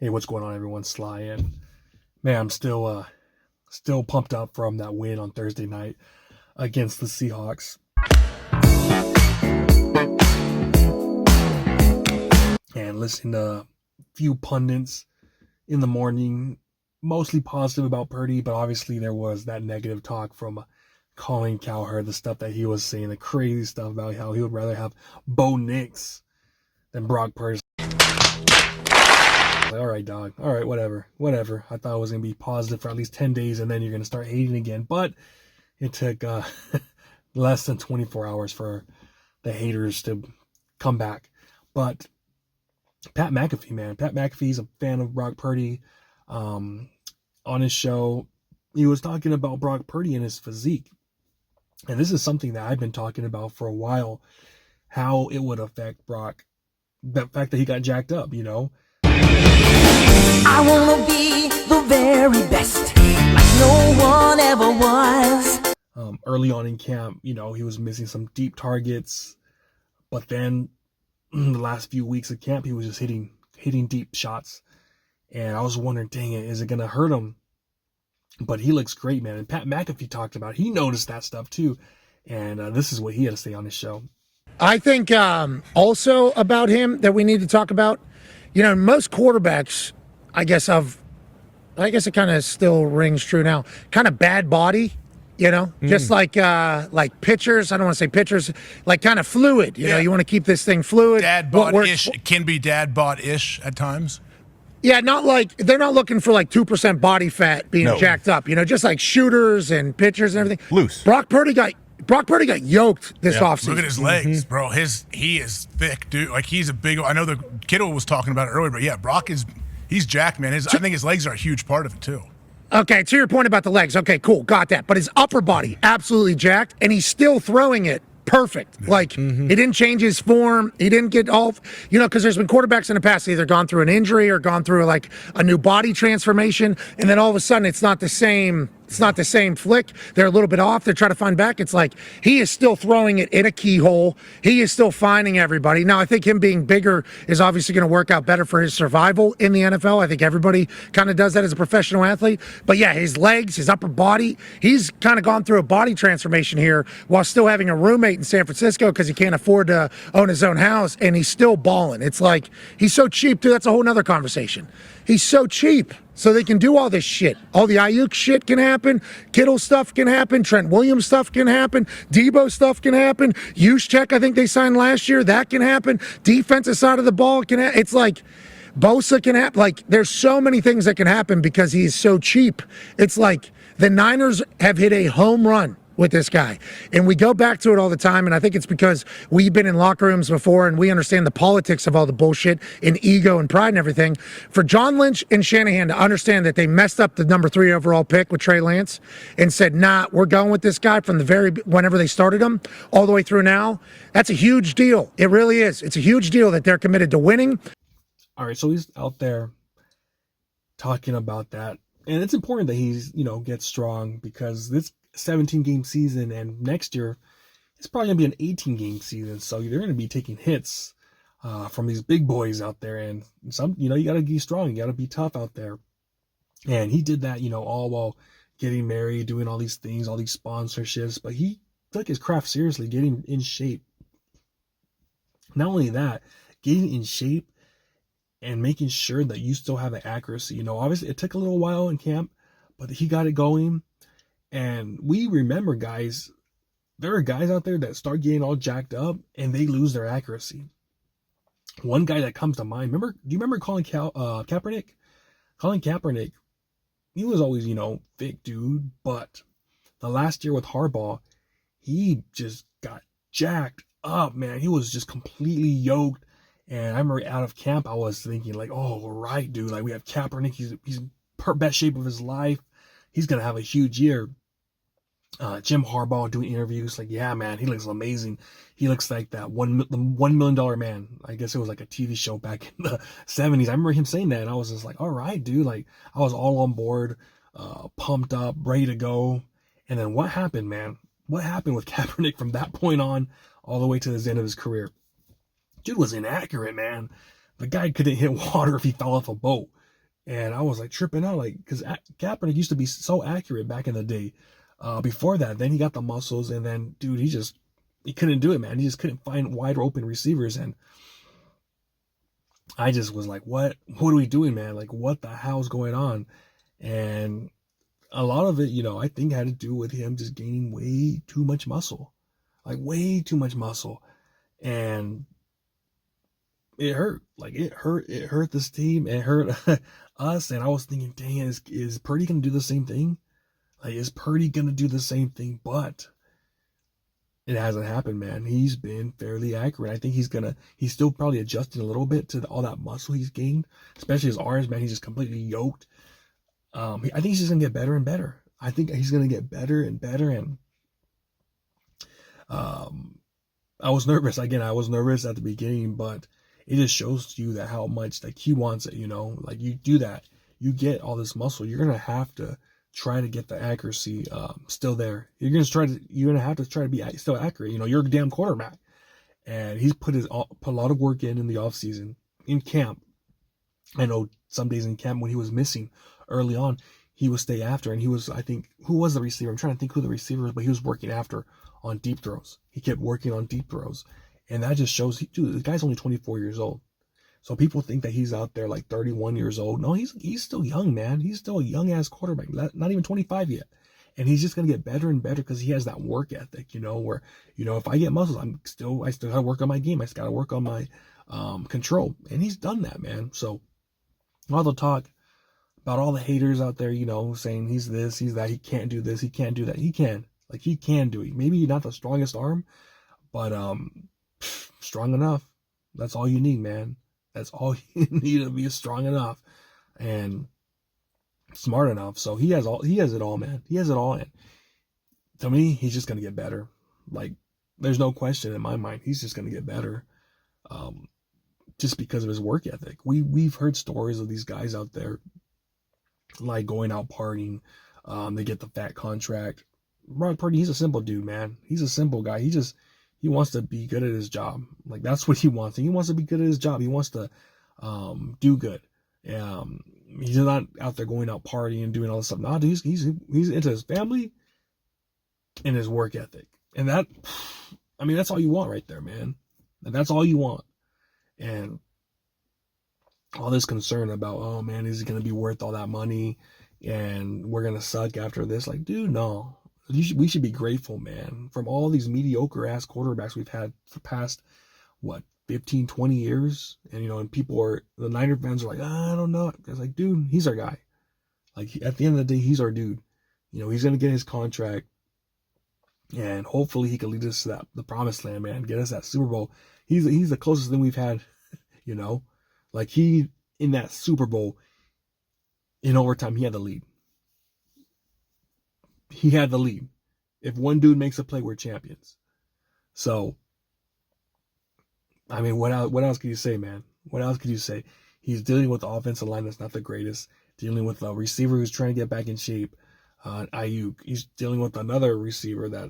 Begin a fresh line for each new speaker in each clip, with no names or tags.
Hey, what's going on, everyone? Sly, and man, I'm still pumped up from that win on Thursday night against the Seahawks. And listening to a few pundits in the morning, mostly positive about Purdy, but obviously there was that negative talk from Colin Cowherd, the stuff that he was saying, the crazy stuff about how he would rather have Bo Nix than Brock Purdy. Like, all right, dog. All right, whatever. I thought it was going to be positive for at least 10 days, and then you're going to start hating again. But it took less than 24 hours for the haters to come back. But Pat McAfee, man. Pat McAfee's a fan of Brock Purdy. On his show, he was talking about Brock Purdy and his physique. And this is something that I've been talking about for a while, how it would affect Brock. The fact that he got jacked up, you know.
I wanna be the very best, like no one ever was.
Early on in camp, you know, he was missing some deep targets, but then the last few weeks of camp, he was just hitting deep shots, and I was wondering, dang it, is it gonna hurt him? But he looks great, man. And Pat McAfee talked about it. He noticed that stuff too, and this is what he had to say on his show.
I think also about him that we need to talk about. You know, most quarterbacks, I guess it kind of still rings true now. Kind of bad body, you know, just like pitchers. I don't want to say pitchers, like kind of fluid. You know, you want to keep this thing fluid.
Dad bod-ish. It can be dad bod-ish at times.
Yeah, not like they're not looking for like 2% body fat being jacked up. You know, just like shooters and pitchers and everything.
Loose.
Brock Purdy got yoked this offseason.
Look at his legs, bro. He is thick, dude. Like, he's a big. I know the Kittle was talking about it earlier, but yeah, Brock he's jacked, man. I think his legs are a huge part of it too.
Okay, to your point about the legs. Okay, cool, got that. But his upper body absolutely jacked, and he's still throwing it perfect. Like, he didn't change his form. He didn't get off, you know, because there's been quarterbacks in the past either gone through an injury or gone through like a new body transformation, and then all of a sudden it's not the same. It's not the same flick. They're a little bit off. They're trying to find back. It's like he is still throwing it in a keyhole. He is still finding everybody. Now, I think him being bigger is obviously going to work out better for his survival in the NFL. I think everybody kind of does that as a professional athlete. But yeah, his legs, his upper body, he's kind of gone through a body transformation here while still having a roommate in San Francisco because he can't afford to own his own house, and he's still balling. It's like he's so cheap, too. That's a whole nother conversation. He's so cheap. So they can do all this shit. All the Ayuk shit can happen. Kittle stuff can happen. Trent Williams stuff can happen. Debo stuff can happen. Juszczyk, I think they signed last year. That can happen. Defensive side of the ball can happen. It's like Bosa can happen. Like, there's so many things that can happen because he's so cheap. It's like the Niners have hit a home run with this guy. And we go back to it all the time, and I think it's because we've been in locker rooms before and we understand the politics of all the bullshit and ego and pride and everything. For John Lynch and Shanahan to understand that they messed up the number 3 overall pick with Trey Lance and said, nah, we're going with this guy from whenever they started him all the way through now, that's a huge deal. It really is. It's a huge deal that they're committed to winning.
All right, so he's out there talking about that. And it's important that he's, you know, gets strong because this 17-game season, and next year it's probably going to be an 18-game season. So they're going to be taking hits from these big boys out there. And some, you know, you got to be strong. You got to be tough out there. And he did that, you know, all while getting married, doing all these things, all these sponsorships. But he took his craft seriously, getting in shape. Not only that, getting in shape and making sure that you still have the accuracy. You know, obviously it took a little while in camp, but he got it going. And we remember, guys, there are guys out there that start getting all jacked up and they lose their accuracy. One guy that comes to mind, do you remember Colin Kaepernick? Colin Kaepernick, he was always, you know, thick dude, but the last year with Harbaugh, he just got jacked up, man. He was just completely yoked. And I remember out of camp, I was thinking like, oh, right, dude, like we have Kaepernick. He's in best shape of his life. He's going to have a huge year. Jim Harbaugh doing interviews like, yeah, man, he looks amazing. He looks like that $1 million man. I guess it was like a TV show back in the 70s. I remember him saying that, and I was just like, all right, dude. Like, I was all on board, pumped up, ready to go. And then what happened, man? What happened with Kaepernick from that point on all the way to the end of his career? Dude was inaccurate, man. The guy couldn't hit water if he fell off a boat. And I was like tripping out, like, because Kaepernick used to be so accurate back in the day. Before that, then he got the muscles, and then, dude, he couldn't do it, man. He just couldn't find wide open receivers. And I just was like, what are we doing, man? Like, what the hell's going on? And a lot of it, I think had to do with him just gaining way too much muscle, like way too much muscle. And it hurt. Like it hurt this team. It hurt us. And I was thinking, dang, is Purdy going to do the same thing? Like, is Purdy going to do the same thing? But it hasn't happened, man. He's been fairly accurate. I think he's still probably adjusting a little bit to all that muscle he's gained, especially his arms, man. He's just completely yoked. I think he's just going to get better and better. I think he's going to get better and better. And I was nervous. Again, I was nervous at the beginning, but it just shows you that how much like he wants it, like you do that, you get all this muscle, you're going to have to try to get the accuracy still there. You're going to have to try to be still accurate. You're a damn quarterback. And he's put a lot of work in the offseason, in camp. I know some days in camp when he was missing early on, he would stay after, and he was, I think, who was the receiver? I'm trying to think who the receiver was, but he was working after on deep throws. He kept working on deep throws. And that just shows, dude, the guy's only 24 years old. So people think that he's out there like 31 years old. No, he's still young, man. He's still a young-ass quarterback, not even 25 yet. And he's just going to get better and better because he has that work ethic, where, if I get muscles, I still got to work on my game. I got to work on my control. And he's done that, man. So all the talk about all the haters out there, saying he's this, he's that, he can't do this, he can't do that. He can. Like, he can do it. Maybe not the strongest arm, but strong enough. That's all you need, man. That's all you need to be strong enough and smart enough. So he has it all, man. He has it all. And to me, he's just gonna get better. Like, there's no question in my mind. He's just gonna get better, just because of his work ethic. We've heard stories of these guys out there, like going out partying. They get the fat contract. Brock Purdy, he's a simple dude, man. He's a simple guy. He wants to be good at his job. Like, that's what he wants. He wants to be good at his job. He wants to do good. He's not out there going out partying and doing all this stuff. No, dude, he's into his family and his work ethic. And that's all you want right there, man. And that's all you want. And all this concern about, oh man, is it going to be worth all that money? And we're going to suck after this. Like, dude, no. We should be grateful, man, from all these mediocre ass quarterbacks we've had for past 15, 20 years. And and the Niner fans are like, I don't know. I was like, dude, he's our guy. Like, at the end of the day, he's our dude. He's gonna get his contract, and hopefully he can lead us to the promised land, man. Get us that Super Bowl. He's the closest thing we've had. Like, he in that Super Bowl in overtime, he had the lead. He had the lead. If one dude makes a play, we're champions. So, I mean, what else can you say, man? What else can you say? He's dealing with the offensive line that's not the greatest. Dealing with a receiver who's trying to get back in shape. Ayuk. He's dealing with another receiver that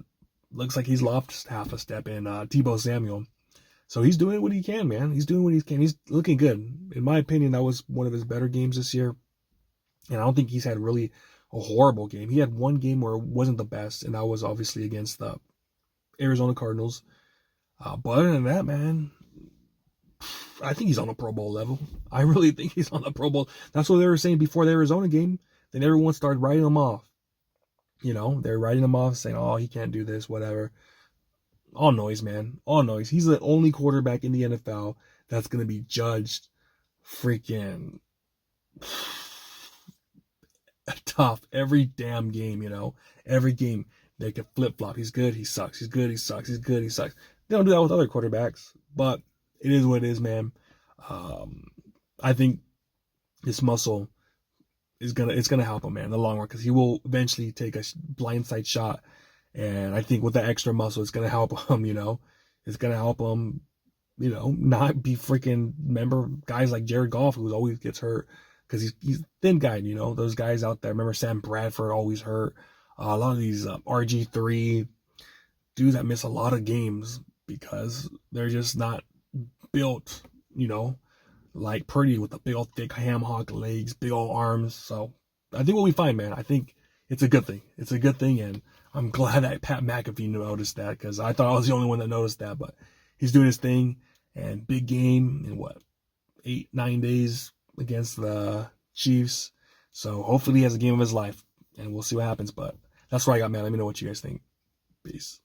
looks like he's lost half a step in Tebow Samuel. So he's doing what he can, man. He's doing what he can. He's looking good. In my opinion, that was one of his better games this year. And I don't think he's had really a horrible game. He had one game where it wasn't the best, and that was obviously against the Arizona Cardinals. But other than that, man, I think he's on a Pro Bowl level. I really think he's on the Pro Bowl. That's what they were saying before the Arizona game. Then everyone started writing him off. They're writing him off, saying, oh, he can't do this, whatever. All noise, man. All noise. He's the only quarterback in the NFL that's going to be judged freaking tough every damn game, every game they can flip-flop. He's good, he sucks. He's good, he sucks. He's good, he sucks. They don't do that with other quarterbacks, but it is what it is, man. I think this muscle it's gonna help him, man, in the long run, because he will eventually take a blindside shot, and I think with the extra muscle, it's gonna help him. It's gonna help him, not be freaking. Remember guys like Jared Goff, who always gets hurt because he's a thin guy. Those guys out there. Remember Sam Bradford always hurt. A lot of these RG3 dudes that miss a lot of games because they're just not built, like Purdy with the big old thick ham hock legs, big old arms. So I think what we find, man, I think it's a good thing. It's a good thing, and I'm glad that Pat McAfee noticed that, because I thought I was the only one that noticed that. But he's doing his thing, and big game in what, 8-9 days against the Chiefs. So hopefully he has a game of his life, and we'll see what happens. But that's what I got, man. Let me know what you guys think. Peace.